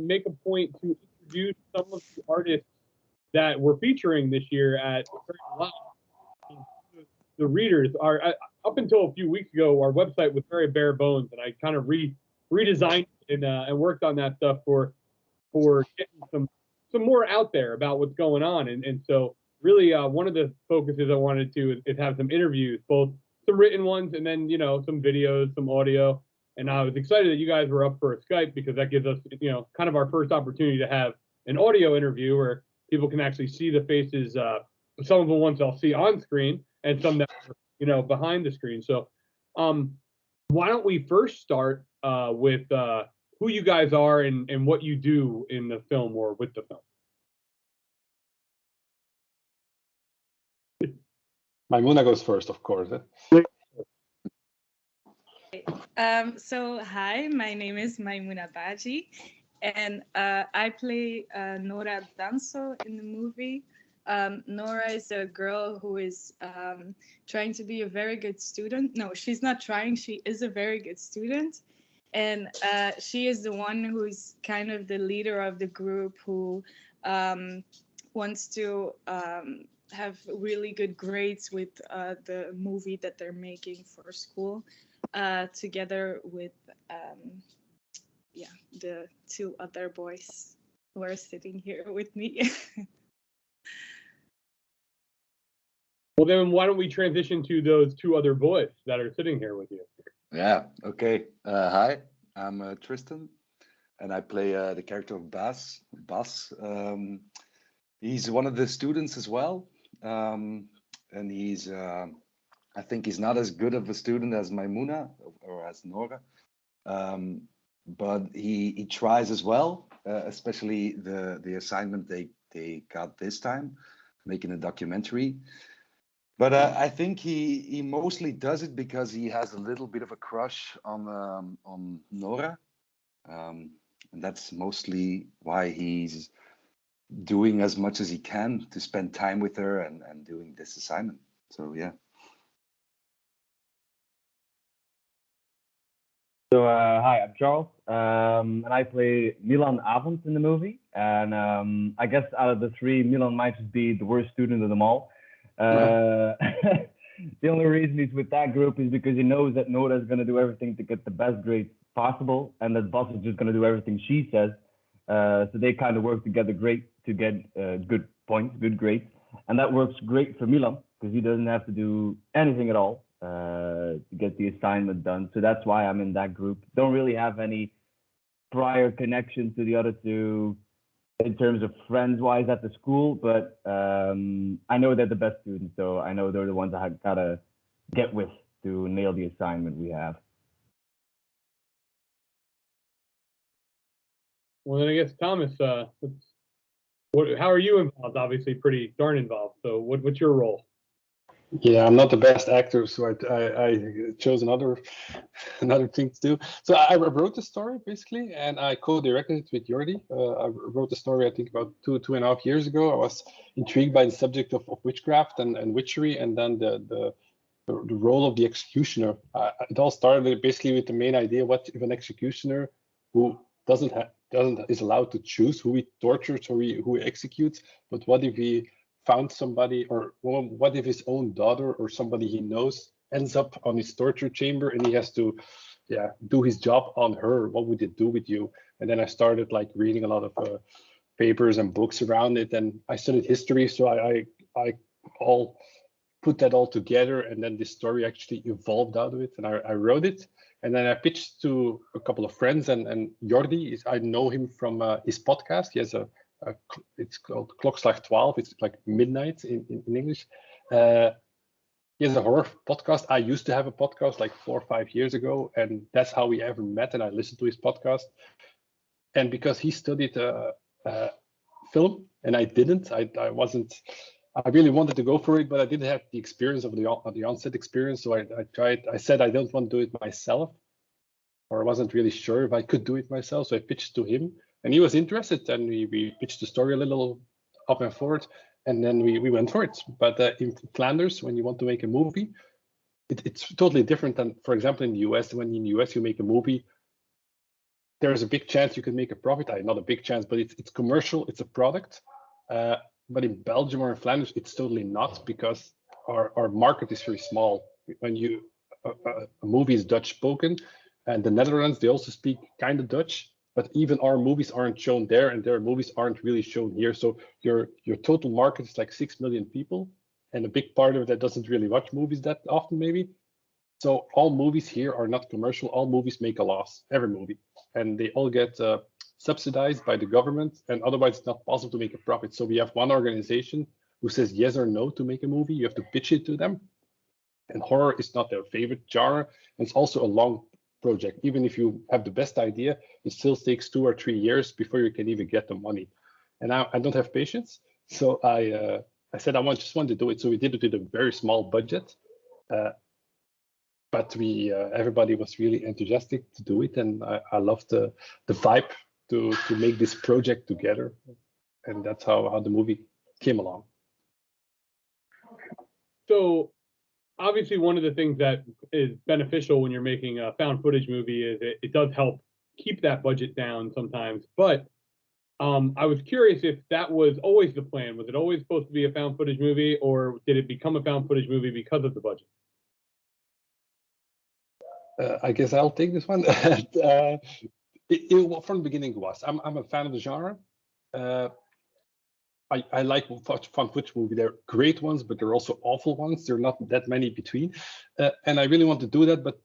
make a point to introduce some of the artists that we're featuring this year at Live. The readers are up until a few weeks ago, our website was very bare bones, and I kind of redesigned and worked on that stuff for getting some more out there about what's going on. And so really one of the focuses I wanted to is have some interviews, both some written ones and then, some videos, some audio. And I was excited that you guys were up for a Skype because that gives us, kind of our first opportunity to have an audio interview where people can actually see the faces, some of the ones I'll see on screen and some that are, behind the screen. So why don't we first start with who you guys are and what you do in the film or with the film. Maimuna goes first, of course. So hi, my name is Maimuna Baji, and I play Nora Danso in the movie. Nora is a girl who is trying to be a very good student. No, she's not trying. She is a very good student. And she is the one who's kind of the leader of the group who wants to have really good grades with the movie that they're making for school, together with the two other boys who are sitting here with me. Well, then why don't we transition to those two other boys that are sitting here with you? Yeah, okay. Hi, I'm Tristan, and I play the character of Bas. He's one of the students as well, and he's, I think he's not as good of a student as Maimuna or as Nora, but he tries as well, especially the assignment they got this time, making a documentary. But I think he mostly does it because he has a little bit of a crush on Nora, and that's mostly why he's doing as much as he can to spend time with her and doing this assignment. So yeah. So hi, I'm Charles, and I play Milan Avond in the movie. And I guess out of the three, Milan might just be the worst student of them all. The only reason he's with that group is because he knows that Nora is going to do everything to get the best grades possible, and that Bas is just going to do everything she says. So they kind of work together great to get good points, good grades, and that works great for Milan because he doesn't have to do anything at all to get the assignment done. So that's why I'm in that group. Don't really have any prior connection to the other two in terms of friends-wise at the school, but I know they're the best students, so I know they're the ones I gotta get with to nail the assignment we have. Well, then I guess Thomas, how are you involved? Obviously, pretty darn involved. So, what's your role? Yeah, I'm not the best actor, so I chose another thing to do. So I wrote the story basically, and I co-directed it with Jordi. I wrote the story I think about 2.5 years ago. I was intrigued by the subject of witchcraft and witchery, and then the role of the executioner. It all started basically with the main idea: what if an executioner who is allowed to choose who he tortures or who he executes, but what if he found somebody, or what if his own daughter or somebody he knows ends up on his torture chamber and he has to do his job on her? What would it do with you? And then I started like reading a lot of papers and books around it, and I studied history, so I all put that all together, and then this story actually evolved out of it, and I wrote it, and then I pitched to a couple of friends, and Jordi, I know him from his podcast. He has it's called Klokslag 12. It's like midnight in English. He has a horror podcast. I used to have a podcast like 4 or 5 years ago, and that's how we ever met. And I listened to his podcast. And because he studied film and I didn't, I really wanted to go for it, but I didn't have the experience of the onset experience. So I tried. I said I don't want to do it myself, or I wasn't really sure if I could do it myself. So I pitched to him. And he was interested, and we pitched the story a little up and forward, and then we went for it. But in Flanders, when you want to make a movie, it's totally different than, for example, in the US. When in the US you make a movie, there's a big chance you can make a profit. Not a big chance, but it's commercial. It's a product. But in Belgium or in Flanders, it's totally not, because our market is very small. When a movie is Dutch spoken, and the Netherlands, they also speak kind of Dutch, but even our movies aren't shown there, and their movies aren't really shown here. So your total market is like 6 million people, and a big part of that doesn't really watch movies that often, maybe. So all movies here are not commercial. All movies make a loss, every movie, and they all get subsidized by the government, and otherwise it's not possible to make a profit. So we have one organization who says yes or no to make a movie. You have to pitch it to them, and horror is not their favorite genre. And it's also a long project. Even if you have the best idea, it still takes 2 or 3 years before you can even get the money. And I don't have patience, so I said I just want to do it. So we did it with a very small budget, but everybody was really enthusiastic to do it, and I loved the vibe to make this project together, and that's how the movie came along. So obviously, one of the things that is beneficial when you're making a found footage movie is it does help keep that budget down sometimes. But I was curious if that was always the plan. Was it always supposed to be a found footage movie, or did it become a found footage movie because of the budget? I guess I'll take this one. From the beginning it was. I'm a fan of the genre. I like found footage movie. They're great ones, but they're also awful ones. There are not that many between. And I really want to do that. But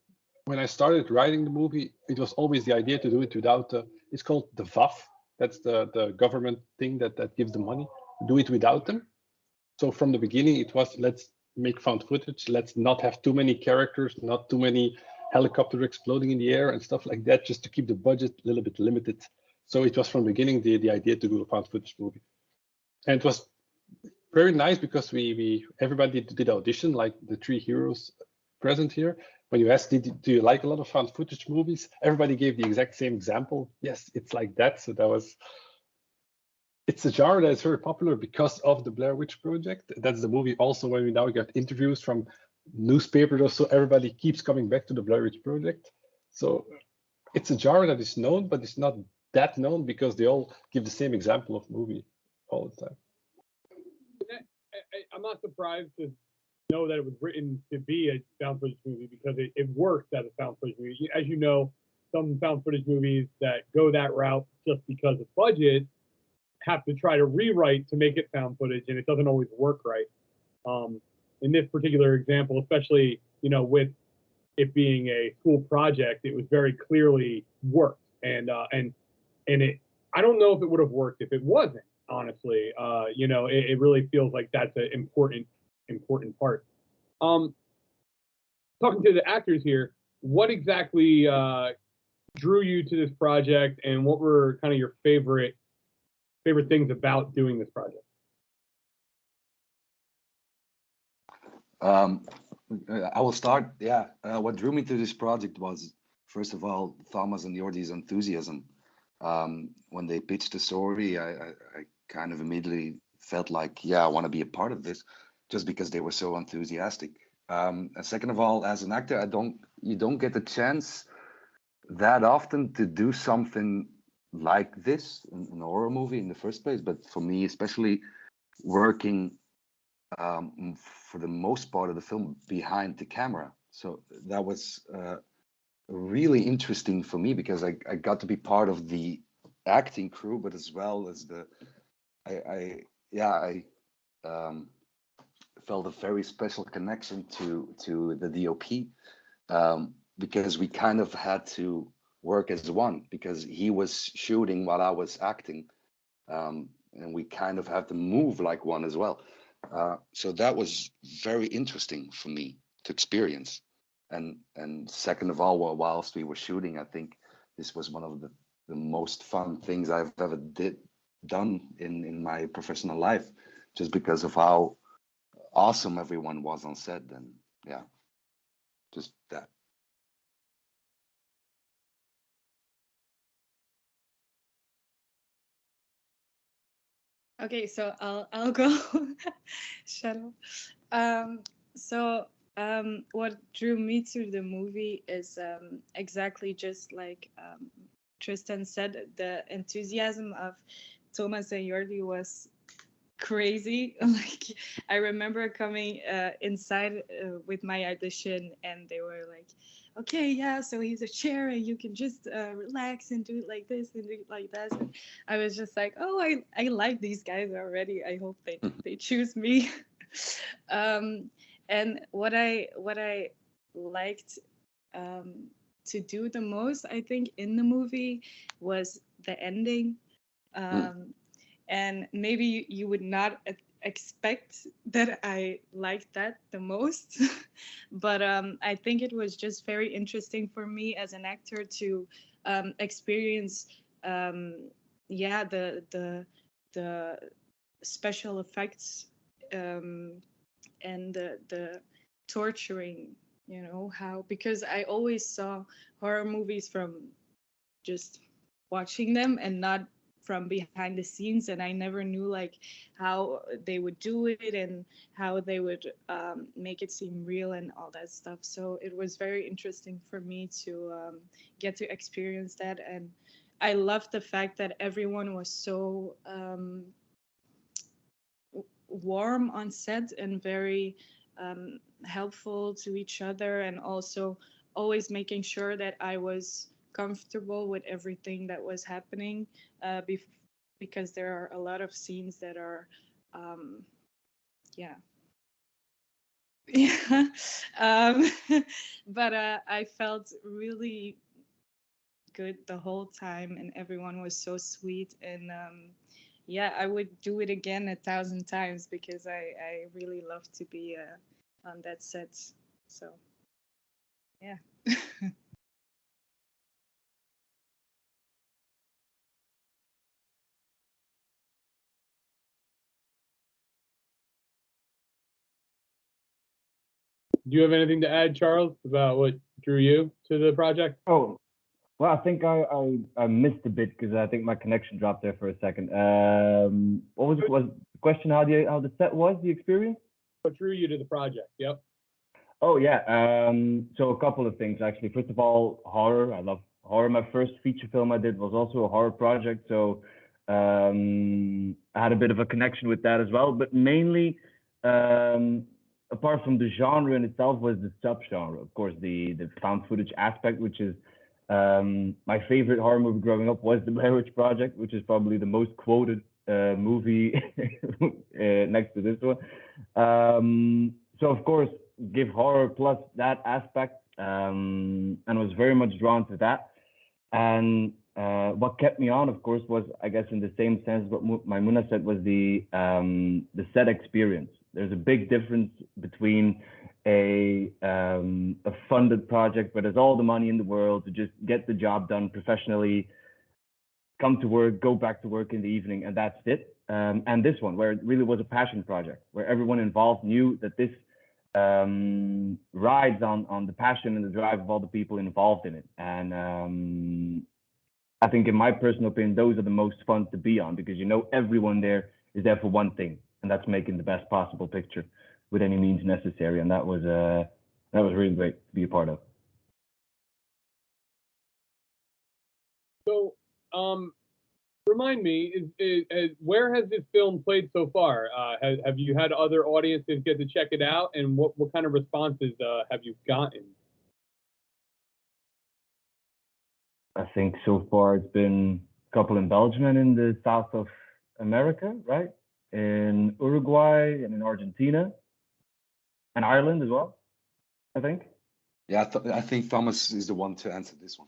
when I started writing the movie, it was always the idea to do it without, it's called the BAFF. That's the government thing that gives the money. Do it without them. So from the beginning, it was, let's make found footage. Let's not have too many characters, not too many helicopters exploding in the air and stuff like that, just to keep the budget a little bit limited. So it was from the beginning the idea to do a found footage movie. And it was very nice because everybody did audition, like the 3 heroes present here. When you asked, do you like a lot of found footage movies? Everybody gave the exact same example. Yes, it's like that. So it's a genre that is very popular because of the Blair Witch Project. That's the movie also when we now got interviews from newspapers or so, everybody keeps coming back to the Blair Witch Project. So it's a genre that is known, but it's not that known because they all give the same example of movie all the time. I'm not surprised to know that it was written to be a found footage movie because it worked as a found footage movie. As you know, some found footage movies that go that route just because of budget have to try to rewrite to make it found footage, and it doesn't always work right. In this particular example, especially, with it being a school project, it was very clearly worked, and it. I don't know if it would have worked if it wasn't. Honestly, it really feels like that's an important part. Talking to the actors here, what exactly drew you to this project, and what were kind of your favorite things about doing this project? I will start. Yeah, what drew me to this project was, first of all, Thomas and Jordi's enthusiasm. When they pitched the story, I kind of immediately felt like, yeah, I want to be a part of this, just because they were so enthusiastic. And second of all, as an actor, you don't get the chance that often to do something like this in a horror movie in the first place. But for me, especially working for the most part of the film behind the camera, so that was really interesting for me because I got to be part of the acting crew, but as well as I felt a very special connection to the DOP, because we kind of had to work as one, because he was shooting while I was acting, and we kind of had to move like one as well. So that was very interesting for me to experience. And second of all, whilst we were shooting, I think this was one of the most fun things I've ever done in my professional life, just because of how awesome everyone was on set. And yeah, just that. Okay, so I'll go. Shut up. What drew me to the movie is exactly just like Tristan said, the enthusiasm of Thomas and Jordi was crazy. Like, I remember coming inside with my audition, and they were like, okay, yeah, so he's a chair and you can just relax and do it like this and do it like that. And I was just like, oh, I like these guys already. I hope they choose me. And what I liked to do the most, I think, in the movie was the ending. And maybe you would not expect that I liked that the most, but I think it was just very interesting for me as an actor to experience, yeah, the special effects and the torturing, you know, how, because I always saw horror movies from just watching them and not from behind the scenes, and I never knew like how they would do it and how they would make it seem real and all that stuff. So it was very interesting for me to get to experience that, and I loved the fact that everyone was so warm on set and very helpful to each other, and also always making sure that I was comfortable with everything that was happening, because there are a lot of scenes that are yeah yeah but I felt really good the whole time, and everyone was so sweet, and yeah, I would do it again 1,000 times because I really love to be on that set. So yeah. Do you have anything to add, Charles, about what drew you to the project? Oh, well, I think I missed a bit because I think my connection dropped there for a second. What was the question? How the set was, the experience? What drew you to the project? Yep. Oh yeah. So a couple of things actually. First of all, horror. I love horror. My first feature film I did was also a horror project, so I had a bit of a connection with that as well. But mainly, apart from the genre in itself, was the subgenre. Of course, the found footage aspect, which is my favorite horror movie growing up was The Blair Witch Project, which is probably the most quoted movie next to this one. So of course, give horror plus that aspect, and was very much drawn to that. And what kept me on, of course, was, I guess, in the same sense what Maimuna said, was the set experience. There's a big difference between a funded project where there's all the money in the world to just get the job done professionally, come to work, go back to work in the evening, and that's it. And this one, where it really was a passion project, where everyone involved knew that this rides on the passion and the drive of all the people involved in it. And I think, in my personal opinion, those are the most fun to be on, because you know everyone there is there for one thing, and that's making the best possible picture with any means necessary. And that was really great to be a part of. So, remind me, where has this film played so far? Have you had other audiences get to check it out, and what kind of responses have you gotten? I think so far it's been a couple in Belgium and in the south of America, right? In Uruguay and in Argentina and Ireland as well, I think. Yeah, I think Thomas is the one to answer this one.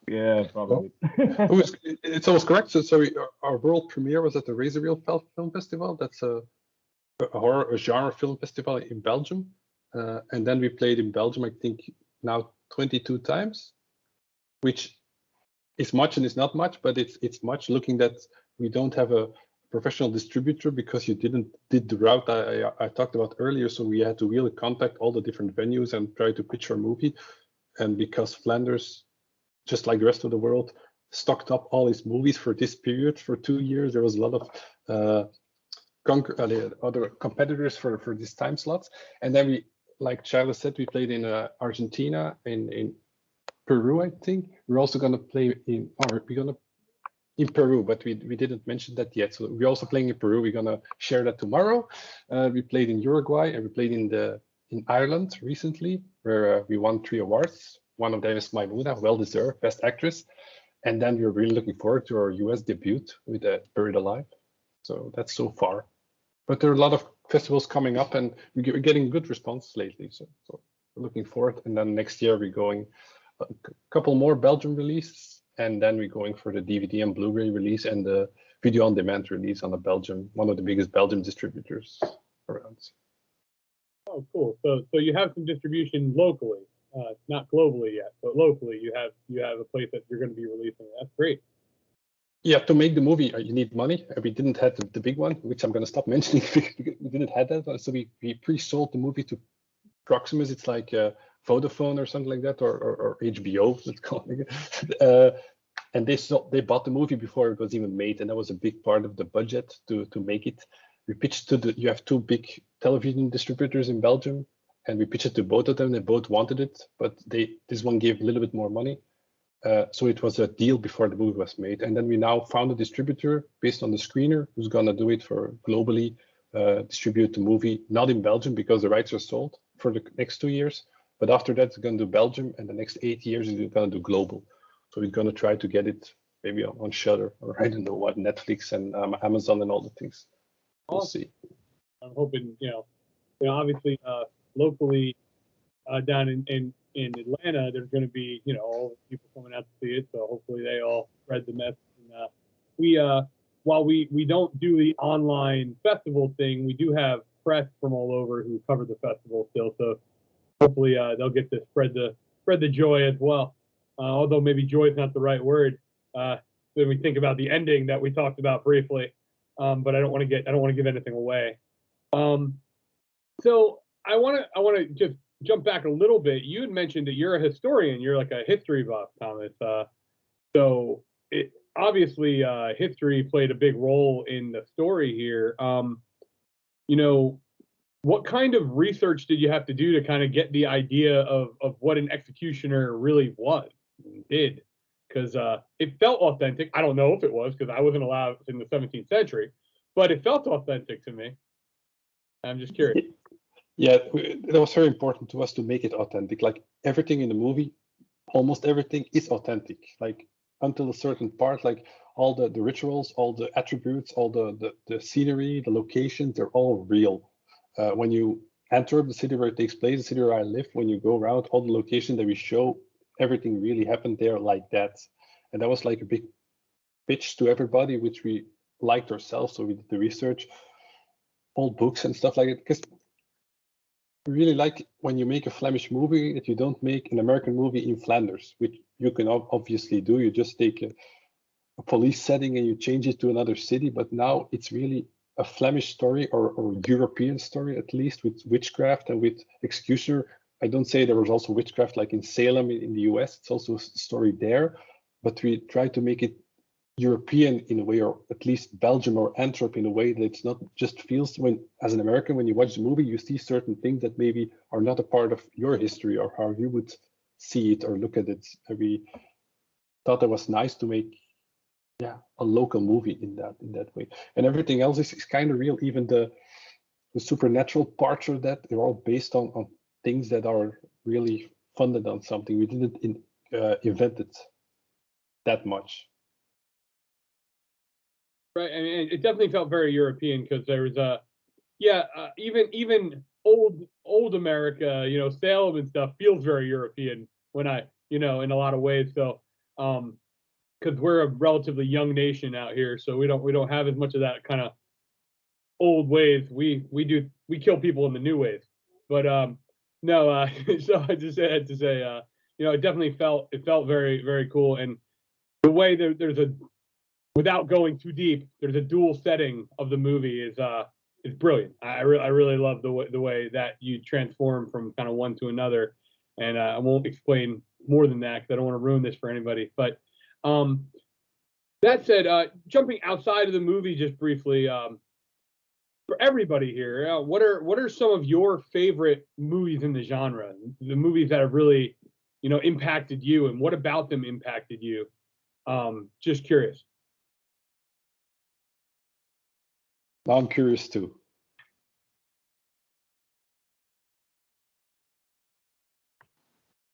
Yeah, probably. It's almost correct. So our world premiere was at the Razor Wheel Film Festival. That's a genre film festival in Belgium. And then we played in Belgium, I think, now 22 times, which is much and it's not much, but it's much, looking that we don't have a professional distributor because you did the route I talked about earlier. So we had to really contact all the different venues and try to pitch our movie. And because Flanders, just like the rest of the world, stocked up all his movies for this period for 2 years, there was a lot of other competitors for these time slots. And then we, like Charles said, we played in Argentina, in Peru, I think. We're also gonna play in, or we're gonna in Peru, but we didn't mention that yet. So we're also playing in Peru. We're gonna share that tomorrow. We played in Uruguay and we played in Ireland recently, where we won 3 awards. One of them is Maimuna, well deserved, Best Actress. And then we're really looking forward to our US debut with Buried Alive. So that's so far. But there are a lot of festivals coming up, and we're getting good response lately. So we're looking forward. And then next year we're going a couple more Belgium releases, and then we're going for the DVD and Blu-ray release and the video on demand release on one of the biggest Belgium distributors around. Oh, cool. So you have some distribution locally, not globally yet, but locally you have a place that you're going to be releasing. That's great. Yeah, to make the movie, you need money. We didn't have the big one, which I'm going to stop mentioning. We didn't have that, so we pre-sold the movie to Proximus. It's like Vodafone or something like that, or HBO, let's call it. And they bought the movie before it was even made, and that was a big part of the budget to make it. We pitched to you have 2 big television distributors in Belgium, and we pitched it to both of them. They both wanted it, but this one gave a little bit more money. So it was a deal before the movie was made. And then we now found a distributor based on the screener who's going to do it for globally, distribute the movie, not in Belgium because the rights are sold for the next 2 years. But after that, it's going to do Belgium, and the next 8 years, it's going to do global. So we're going to try to get it maybe on Shudder, or I don't know what, Netflix and Amazon and all the things. We'll see. I'm hoping, obviously locally down in Atlanta, there's going to be, all the people coming out to see it. So hopefully they all spread the message. And while we don't do the online festival thing, we do have press from all over who cover the festival still. So hopefully they'll get to spread the joy as well. Although maybe joy is not the right word. When we think about the ending that we talked about briefly, but I don't want to give anything away. So I want to just jump back a little bit. You had mentioned that you're a historian. You're like a history buff, Thomas. So it obviously history played a big role in the story here. What kind of research did you have to do to kind of get the idea of what an executioner really did? Because it felt authentic. I don't know if it was, because I wasn't allowed in the 17th century, but it felt authentic to me. I'm just curious. Yeah, it was very important to us to make it authentic. Like everything in the movie, almost everything is authentic. Like until a certain part, like all the rituals, all the attributes, all the scenery, the locations, they're all real. When you enter the city where it takes place, the city where I live, when you go around, all the locations that we show, everything really happened there like that. And that was like a big pitch to everybody, which we liked ourselves. So we did the research, old books and stuff like that. Because I really like when you make a Flemish movie that you don't make an American movie in Flanders, which you can obviously do. You just take a police setting and you change it to another city. But now it's really a Flemish story or European story, at least, with witchcraft and with executioner. I don't say there was also witchcraft like in Salem in the US. It's also a story there. But we try to make it European in a way, or at least Belgium or Antwerp in a way that it's not just feels as an American, when you watch the movie, you see certain things that maybe are not a part of your history or how you would see it or look at it. And we thought it was nice to make a local movie in that way. And everything else is kind of real. Even the supernatural parts of that, they're all based on things that are really funded on something. We didn't invent it that much. Right. I mean, it definitely felt very European because there was even old America, Salem and stuff feels very European when in a lot of ways. So, because we're a relatively young nation out here, so we don't have as much of that kind of old ways. We kill people in the new ways. But no, so I just had to say, it definitely felt very, very cool. And the way there's without going too deep, there's a dual setting of the movie is brilliant. I really love the way that you transform from kind of one to another, and I won't explain more than that because I don't want to ruin this for anybody. But that said, jumping outside of the movie just briefly, for everybody here, what are some of your favorite movies in the genre? The movies that have really impacted you, and what about them impacted you? Just curious. Now I'm curious too.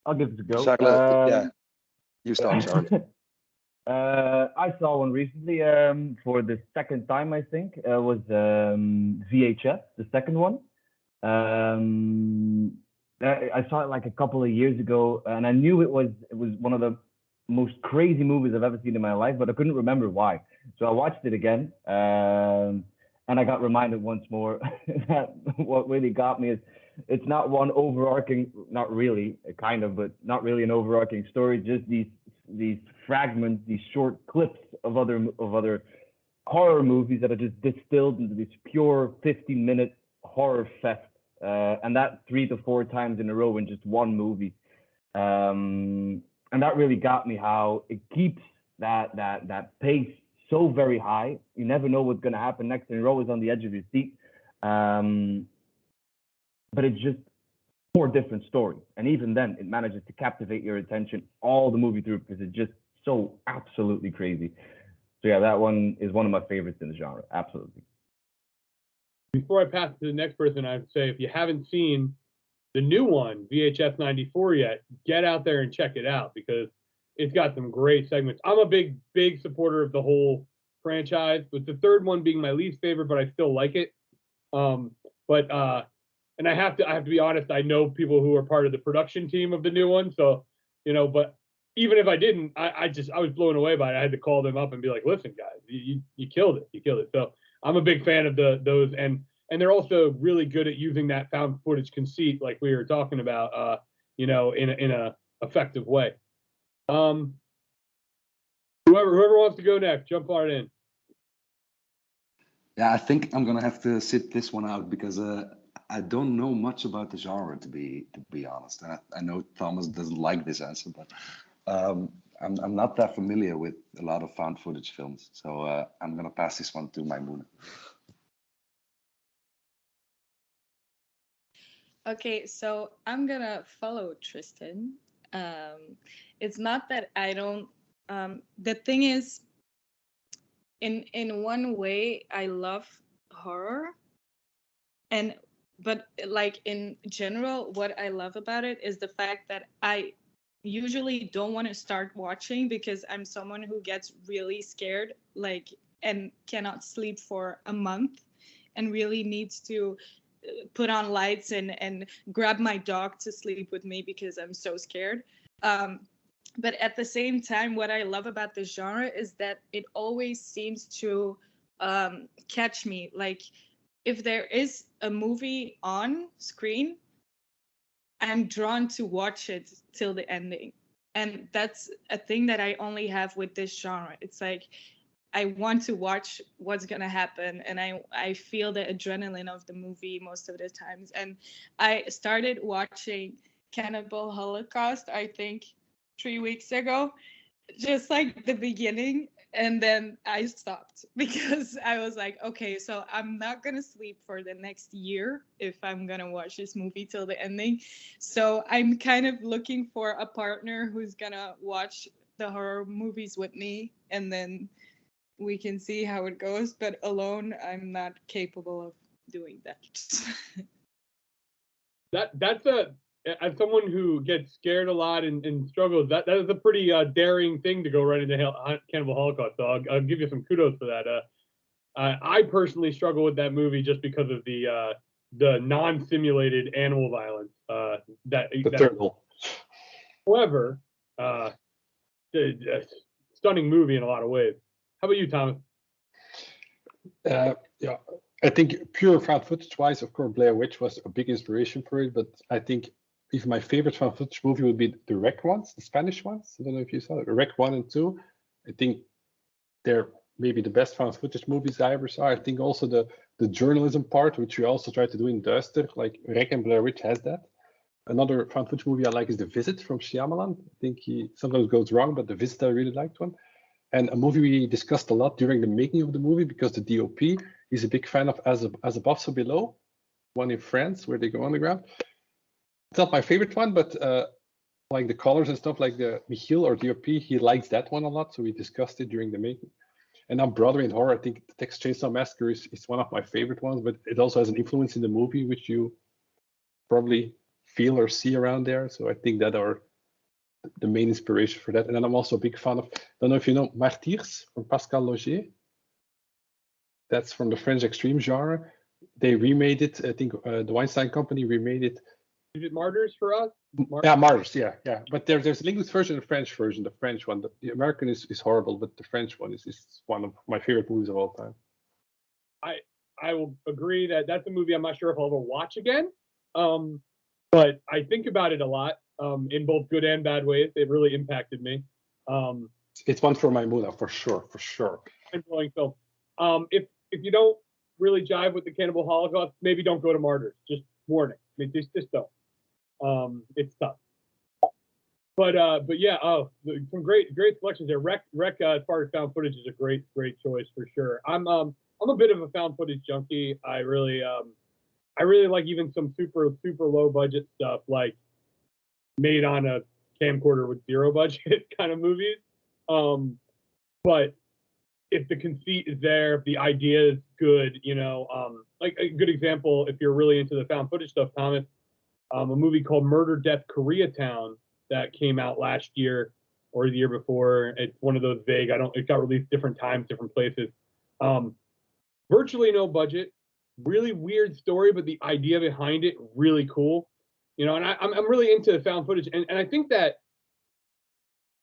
I'll give it a go. Charlotte, yeah, you start, Charlie. I saw one recently for the second time, I think. It was VHS, the second one. I saw it like a couple of years ago, and I knew it was one of the most crazy movies I've ever seen in my life, but I couldn't remember why. So I watched it again, and I got reminded once more that what really got me is it's not one overarching, not really, kind of, but not really an overarching story. Just these fragments, these short clips of other horror movies that are just distilled into this pure 15-minute horror fest, and that 3 to 4 times in a row in just one movie. And that really got me, how it keeps that pace so very high. You never know what's going to happen next, and you're always on the edge of your seat. But it's just 4 different stories, and even then, it manages to captivate your attention all the movie through because it's just so absolutely crazy. So yeah, that one is one of my favorites in the genre. Absolutely. Before I pass to the next person, I would say if you haven't seen the new one, VHS 94 yet, get out there and check it out because it's got some great segments. I'm a big supporter of the whole franchise, with the third one being my least favorite, but I still like it. And I have to be honest, I know people who are part of the production team of the new one, so but even if I didn't, I was blown away by it. I had to call them up and be like, listen, guys, you killed it. You killed it. So I'm a big fan of those, and they're also really good at using that found footage conceit, like we were talking about, in a effective way. Whoever wants to go next, jump right in. Yeah, I think I'm gonna have to sit this one out because I don't know much about the genre, to be honest. And I know Thomas doesn't like this answer, but I'm not that familiar with a lot of found footage films, so I'm gonna pass this one to Maimouna. Okay, so I'm gonna follow Tristan. It's not that I don't. The thing is, in one way, I love horror, but like in general, what I love about it is the fact that I usually don't want to start watching because I'm someone who gets really scared, like, and cannot sleep for a month, and really needs to put on lights and grab my dog to sleep with me because I'm so scared. But at the same time, what I love about this genre is that it always seems to catch me. Like, if there is a movie on screen, I'm drawn to watch it till the ending. And that's a thing that I only have with this genre. It's like, I want to watch what's going to happen. And I feel the adrenaline of the movie most of the times. And I started watching Cannibal Holocaust, I think 3 weeks ago, just like the beginning. And then I stopped because I was like, okay, so I'm not going to sleep for the next year if I'm going to watch this movie till the ending. So I'm kind of looking for a partner who's going to watch the horror movies with me, and then we can see how it goes. But alone, I'm not capable of doing that. As someone who gets scared a lot and struggles, that is a pretty daring thing to go right into Cannibal Holocaust. So I'll give you some kudos for that. I personally struggle with that movie just because of the non-simulated animal violence. Turtle. However, stunning movie in a lot of ways. How about you, Thomas? Yeah, I think pure found footage wise, of course, Blair Witch was a big inspiration for it. But I think even my favorite found footage movie would be the Rec ones, the Spanish ones. I don't know if you saw it. Rec 1 and 2. I think they're maybe the best found footage movies I ever saw. I think also the journalism part, which we also try to do in DUYSTER, like Rec and Blair Witch has that. Another found footage movie I like is The Visit from Shyamalan. I think he sometimes goes wrong, but The Visit I really liked one. And a movie we discussed a lot during the making of the movie because the DOP is a big fan of As Above, So Below, one in France where they go underground. It's not my favorite one, but like the colors and stuff, like the Michiel or DOP, he likes that one a lot, so we discussed it during the making. And on Broadway and horror, I think the Texas Chainsaw Massacre is one of my favorite ones, but it also has an influence in the movie, which you probably feel or see around there. So I think that are the main inspiration for that. And then I'm also a big fan of, I don't know if you know, Martyrs from Pascal Laugier. That's from the French extreme genre. They remade it. I think the Weinstein Company remade it. Is it Martyrs for us? Yeah, Martyrs. Yeah. But there's an English version and a French version. The French one, the American is horrible, but the French one is one of my favorite movies of all time. I will agree that that's a movie I'm not sure if I'll ever watch again. But I think about it a lot, in both good and bad ways. It really impacted me. It's one for Maimuna, for sure. Mind-blowing film. If you don't really jive with the Cannibal Holocaust, maybe don't go to Martyrs. Just warning. I mean, just don't. It's tough. But yeah, some great selections there. Rec as far as found footage is a great choice for sure. I'm a bit of a found footage junkie. I really like even some super low budget stuff, like made on a camcorder with zero budget kind of movies. But if the conceit is there, if the idea is good, like a good example, if you're really into the found footage stuff, Thomas, a movie called Murder, Death, Koreatown that came out last year or the year before. It's one of those vague. It got released different times, different places. Virtually no budget, really weird story, but the idea behind it really cool. And I'm really into found footage, and I think that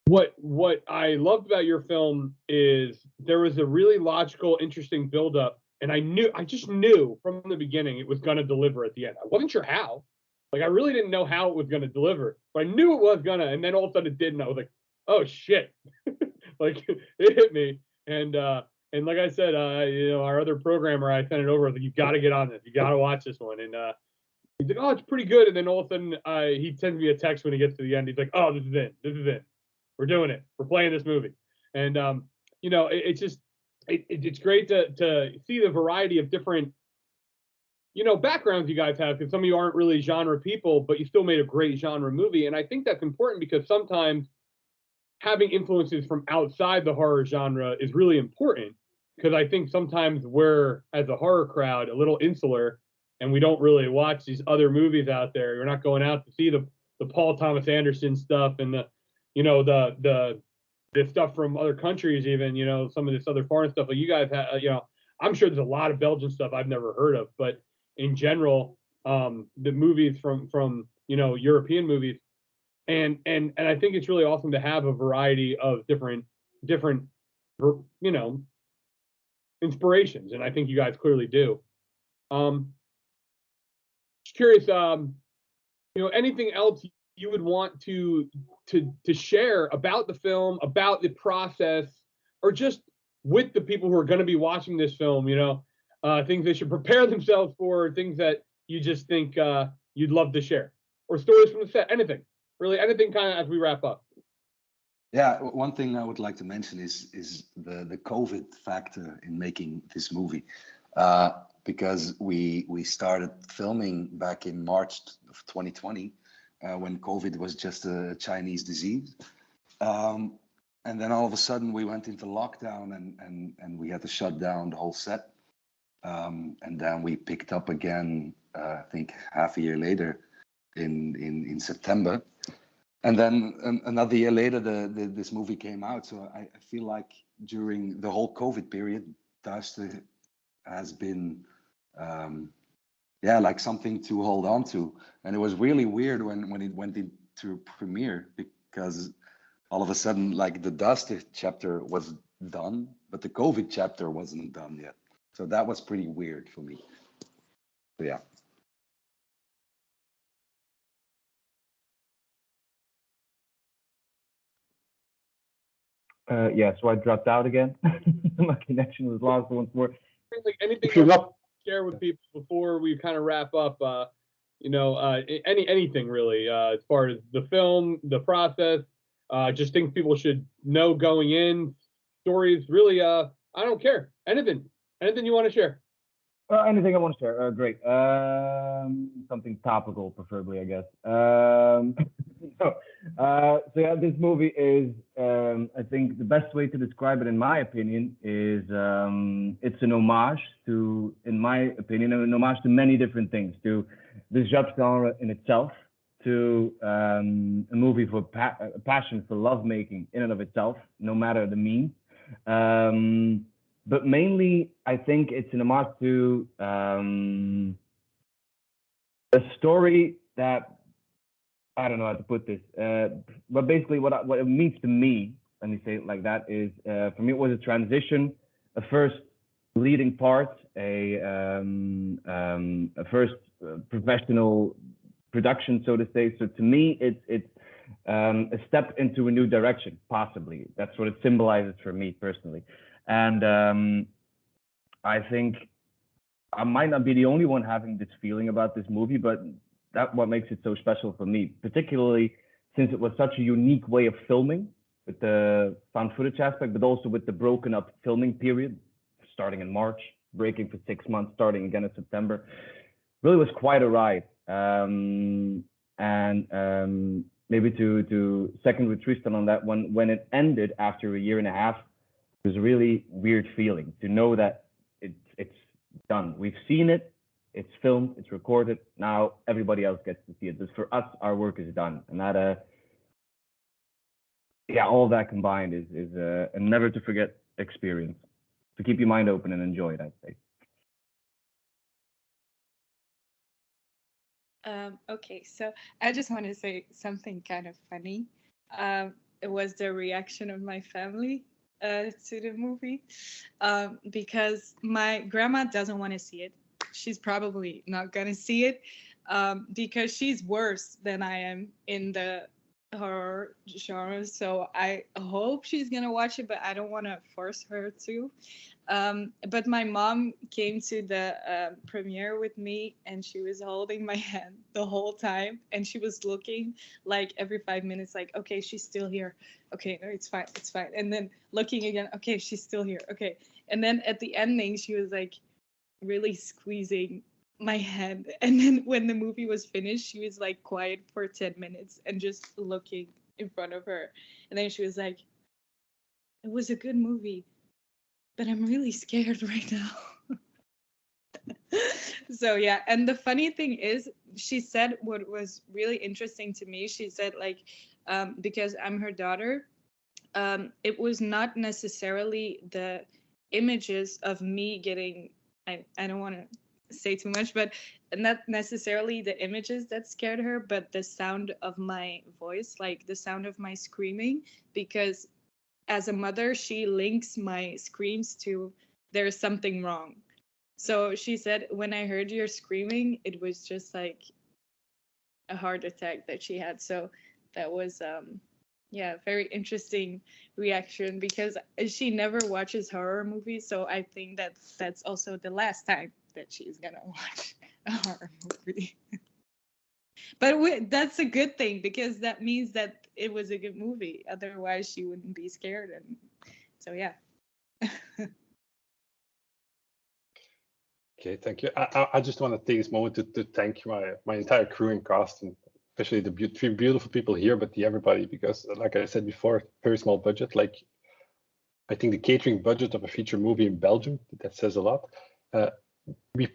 what I loved about your film is there was a really logical, interesting buildup, and I just knew from the beginning it was going to deliver at the end. I wasn't sure how. Like, I really didn't know how it was going to deliver, but I knew it was going to, and then all of a sudden it did, and I was like, oh shit. Like, it hit me. And like I said, our other programmer, I sent it over, I was like, you got to get on this. You got to watch this one. And he's like, oh, it's pretty good. And then all of a sudden he sends me a text when he gets to the end. He's like, oh, this is it. We're doing it. We're playing this movie. And, it's just, it's great to see the variety of different, backgrounds you guys have, because some of you aren't really genre people, but you still made a great genre movie. And I think that's important because sometimes having influences from outside the horror genre is really important, because I think sometimes we're, as a horror crowd, a little insular, and we don't really watch these other movies out there. We're not going out to see the Paul Thomas Anderson stuff and the stuff from other countries, even, some of this other foreign stuff. Like you guys have, I'm sure there's a lot of Belgian stuff I've never heard of, but in general, the movies from European movies, and I think it's really awesome to have a variety of different inspirations, and I think you guys clearly do. Just curious, anything else you would want to share about the film, about the process, or just with the people who are going to be watching this film, things they should prepare themselves for, things that you just think you'd love to share, or stories from the set, anything kind of as we wrap up. Yeah, one thing I would like to mention is the COVID factor in making this movie, because we started filming back in March of 2020, when COVID was just a Chinese disease. And then all of a sudden we went into lockdown and we had to shut down the whole set. And then we picked up again, I think half a year later in September. And then another year later, this movie came out. So I feel like during the whole COVID period, DUYSTER has been, like something to hold on to. And it was really weird when it went into premiere, because all of a sudden, like, the DUYSTER chapter was done, but the COVID chapter wasn't done yet. So that was pretty weird for me. So, yeah. So I dropped out again. My connection was lost once more. Like anything you want to share with people before we kind of wrap up, anything really, as far as the film, the process, just things people should know going in, stories, really, I don't care. Anything you want to share. Anything I want to share. Great. Something topical, preferably, I guess. So yeah, this movie is, I think the best way to describe it, in my opinion, is it's an homage to, in my opinion, an homage to many different things, to the genre in itself, to a movie for a passion for lovemaking in and of itself, no matter the means. But mainly, I think it's an homage to a story that, I don't know how to put this, but basically what it means to me, let me say it like that, is for me it was a transition, a first leading part, a first professional production, so to say. So to me, it's a step into a new direction, possibly. That's what it symbolizes for me personally. And I think I might not be the only one having this feeling about this movie, but that's what makes it so special for me, particularly since it was such a unique way of filming with the found footage aspect, but also with the broken up filming period, starting in March, breaking for 6 months, starting again in September. Really was quite a ride. Maybe to second with Tristan on that one, when it ended after a year and a half, it was a really weird feeling to know that it's done. We've seen it. It's filmed, it's recorded. Now everybody else gets to see it. But for us, our work is done, and that, yeah, all that combined is a never to forget experience. To keep your mind open and enjoy it, I'd say. Okay, so I just want to say something kind of funny. It was the reaction of my family to the movie, because my grandma doesn't want to see it. She's probably not gonna see it, because she's worse than I am in the horror genre. So I hope she's gonna watch it, but I don't want to force her to. But my mom came to the premiere with me, and she was holding my hand the whole time, and she was looking like every 5 minutes, like, okay, she's still here. Okay, no, it's fine, it's fine. And then looking again, okay, she's still here. Okay, and then at the ending, she was like really squeezing my hand, and then when the movie was finished, she was like quiet for 10 minutes and just looking in front of her, and then she was like, it was a good movie, but I'm really scared right now. So yeah, and the funny thing is, she said what was really interesting to me, she said, like, because I'm her daughter, it was not necessarily the images of me getting, I don't want to say too much, but not necessarily the images that scared her, but the sound of my voice, like the sound of my screaming, because as a mother, she links my screams to there's something wrong. So she said, when I heard your screaming, it was just like a heart attack that she had. So that was, yeah, very interesting reaction, because she never watches horror movies. So I think that that's also the last time that she's gonna watch a horror movie. But that's a good thing, because that means that it was a good movie. Otherwise, she wouldn't be scared. And so, yeah. Okay, thank you. I just want to take this moment to thank my entire crew and cast, and especially the three beautiful people here, but everybody, because like I said before, very small budget. Like, I think the catering budget of a feature movie in Belgium, that says a lot. We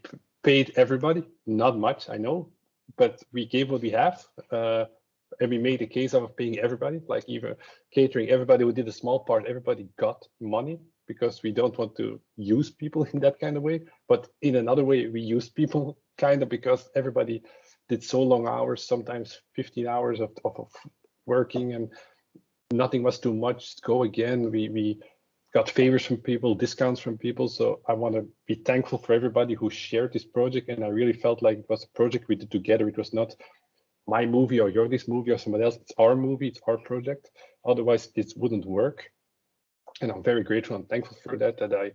paid everybody, not much, I know, but we gave what we have. And we made a case of paying everybody, like even catering, everybody who did a small part, everybody got money, because we don't want to use people in that kind of way. But in another way, we use people kind of, because everybody did so long hours, sometimes 15 hours of working, and nothing was too much. Go again. We got favors from people, discounts from people. So I want to be thankful for everybody who shared this project. And I really felt like it was a project we did together. It was not my movie or Jordi's movie or someone else. It's our movie, it's our project. Otherwise, this wouldn't work. And I'm very grateful and thankful for that I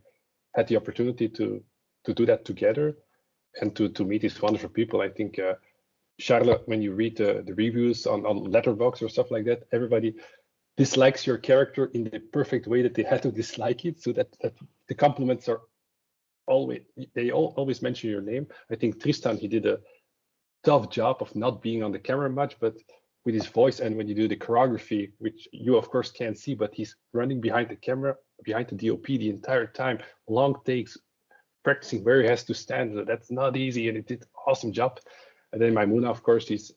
had the opportunity to do that together, and to meet these wonderful people. I think, Charlotte, when you read the reviews on Letterboxd or stuff like that, everybody dislikes your character in the perfect way that they had to dislike it, so that the compliments are always mention your name. I think Tristan, he did a tough job of not being on the camera much, but with his voice, and when you do the choreography, which you of course can't see, but he's running behind the camera, behind the DOP the entire time, long takes, practicing where he has to stand. So that's not easy, and he did an awesome job. And then Maimouna, of course, she's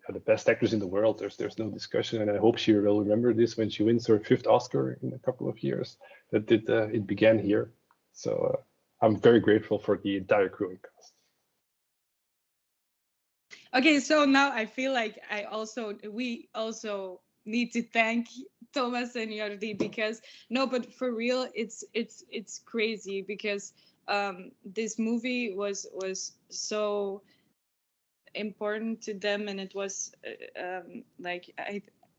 the best actress in the world. There's no discussion, and I hope she will remember this when she wins her 5th Oscar in a couple of years. That it began here. So I'm very grateful for the entire crew and cast. Okay, so now I feel like we also need to thank Thomas and Jordi, because but for real, it's crazy, because this movie was so important to them, and it was like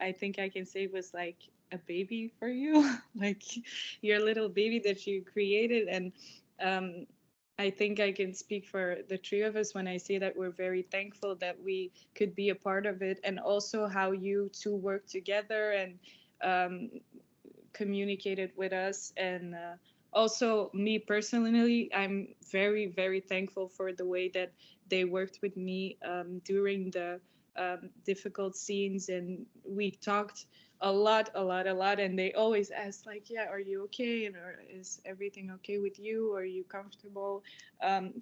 I think I can say it was like a baby for you, like your little baby that you created. And I think I can speak for the 3 of us when I say that we're very thankful that we could be a part of it, and also how you 2 work together and communicated with us. And also me personally, I'm very, very thankful for the way that they worked with me during the difficult scenes, and we talked a lot, and they always asked like, yeah, are you okay, and or is everything okay with you, are you comfortable?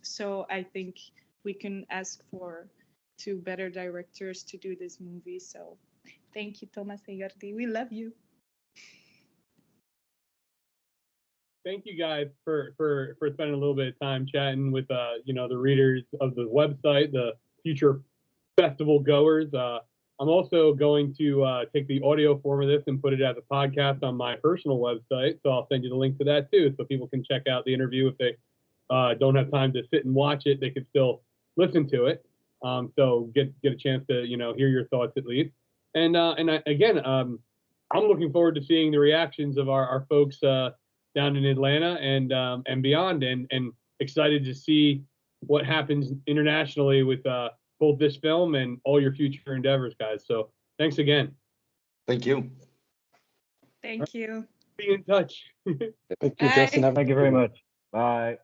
So I think we can ask for 2 better directors to do this movie. So thank you, Thomas and Jordi, we love you. Thank you guys for spending a little bit of time chatting with the readers of the website, the future festival goers. I'm also going to take the audio form of this and put it as a podcast on my personal website. So I'll send you the link to that too, so people can check out the interview. If they don't have time to sit and watch it, they can still listen to it. So get a chance to hear your thoughts at least. And again, I'm looking forward to seeing the reactions of our folks down in Atlanta and beyond, and excited to see what happens internationally with both this film and all your future endeavors, guys. So thanks again. Thank you. Thank you. Be in touch. Thank you, Justin. Bye. Thank you very much. Bye.